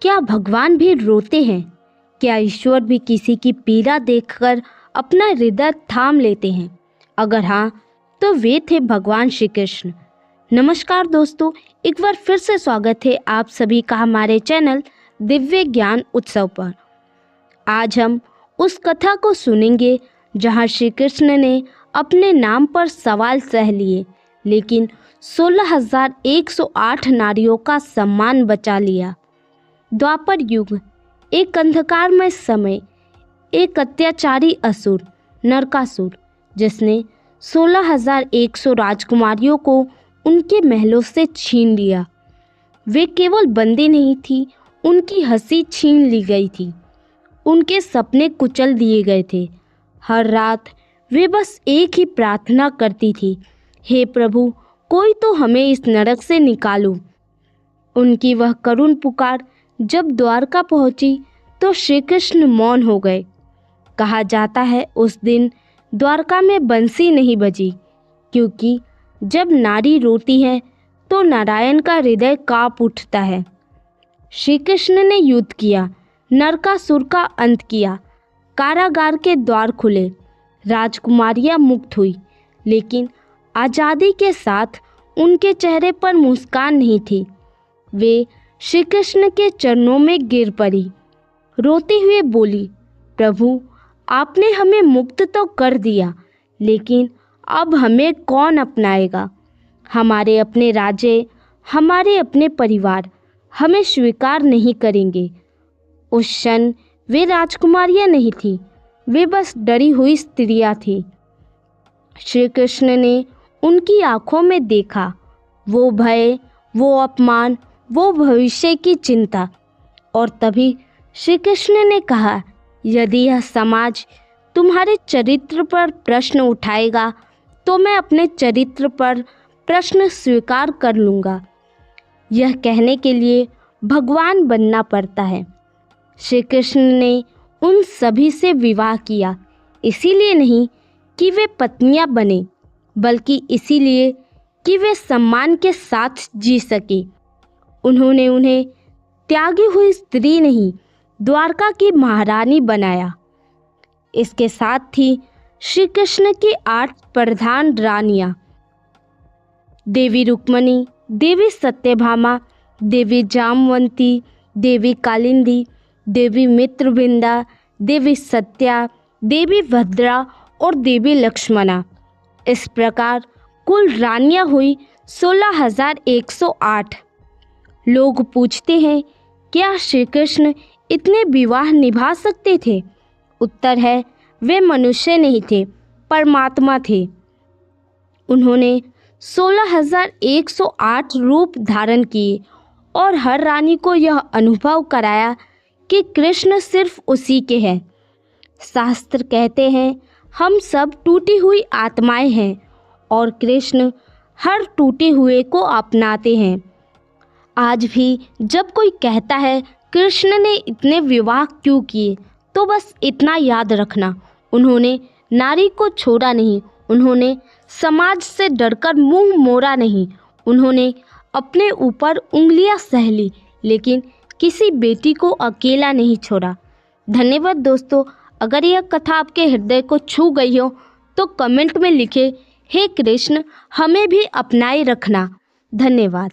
क्या भगवान भी रोते हैं? क्या ईश्वर भी किसी की पीड़ा देखकर अपना हृदय थाम लेते हैं? अगर हाँ, तो वे थे भगवान श्री कृष्ण। नमस्कार दोस्तों, एक बार फिर से स्वागत है आप सभी का हमारे चैनल दिव्य ज्ञान उत्सव पर। आज हम उस कथा को सुनेंगे जहाँ श्री कृष्ण ने अपने नाम पर सवाल सह लिए, लेकिन 16,108 नारियों का सम्मान बचा लिया। द्वापर युग, एक अंधकारमय समय, एक अत्याचारी असुर नरकासुर, जिसने 16,100 राजकुमारियों को उनके महलों से छीन लिया। वे केवल बंदी नहीं थी, उनकी हंसी छीन ली गई थी, उनके सपने कुचल दिए गए थे। हर रात वे बस एक ही प्रार्थना करती थी, हे प्रभु, कोई तो हमें इस नरक से निकालो। उनकी वह करुण पुकार जब द्वारका पहुंची तो श्री कृष्ण मौन हो गए। कहा जाता है उस दिन द्वारका में बंसी नहीं बजी, क्योंकि जब नारी रोती है तो नारायण का हृदय कांप उठता है। श्री कृष्ण ने युद्ध किया, नरकासुर का अंत किया, कारागार के द्वार खुले, राजकुमारियां मुक्त हुई, लेकिन आज़ादी के साथ उनके चेहरे पर मुस्कान नहीं थी। वे श्री कृष्ण के चरणों में गिर पड़ी, रोती हुए बोली, प्रभु, आपने हमें मुक्त तो कर दिया, लेकिन अब हमें कौन अपनाएगा? हमारे अपने राज्य, हमारे अपने परिवार हमें स्वीकार नहीं करेंगे। उस क्षण वे राजकुमारियां नहीं थीं, वे बस डरी हुई स्त्रियां थीं। श्री कृष्ण ने उनकी आंखों में देखा, वो भय, वो अपमान, वो भविष्य की चिंता। और तभी श्री कृष्ण ने कहा, यदि यह समाज तुम्हारे चरित्र पर प्रश्न उठाएगा तो मैं अपने चरित्र पर प्रश्न स्वीकार कर लूँगा। यह कहने के लिए भगवान बनना पड़ता है। श्री कृष्ण ने उन सभी से विवाह किया, इसीलिए नहीं कि वे पत्नियां बने, बल्कि इसीलिए कि वे सम्मान के साथ जी सके। उन्होंने उन्हें त्यागी हुई स्त्री नहीं, द्वारका की महारानी बनाया। इसके साथ ही श्री कृष्ण की 8 प्रधान रानियां, देवी रुक्मणी, देवी सत्यभामा, देवी जामवंती, देवी कालिंदी, देवी मित्रविंदा, देवी सत्या, देवी भद्रा और देवी लक्ष्मणा। इस प्रकार कुल रानियां हुई 16,108। लोग पूछते हैं, क्या श्री कृष्ण इतने विवाह निभा सकते थे? उत्तर है, वे मनुष्य नहीं थे, परमात्मा थे। उन्होंने 16,108 रूप धारण किए और हर रानी को यह अनुभव कराया कि कृष्ण सिर्फ उसी के हैं। शास्त्र कहते हैं, हम सब टूटी हुई आत्माएं हैं और कृष्ण हर टूटे हुए को अपनाते हैं। आज भी जब कोई कहता है कृष्ण ने इतने विवाह क्यों किए, तो बस इतना याद रखना, उन्होंने नारी को छोड़ा नहीं, उन्होंने समाज से डरकर मुंह मोड़ा नहीं, उन्होंने अपने ऊपर उंगलियां सह ली, लेकिन किसी बेटी को अकेला नहीं छोड़ा। धन्यवाद दोस्तों। अगर यह कथा आपके हृदय को छू गई हो तो कमेंट में लिखें, हे कृष्ण, हमें भी अपनाए रखना। धन्यवाद।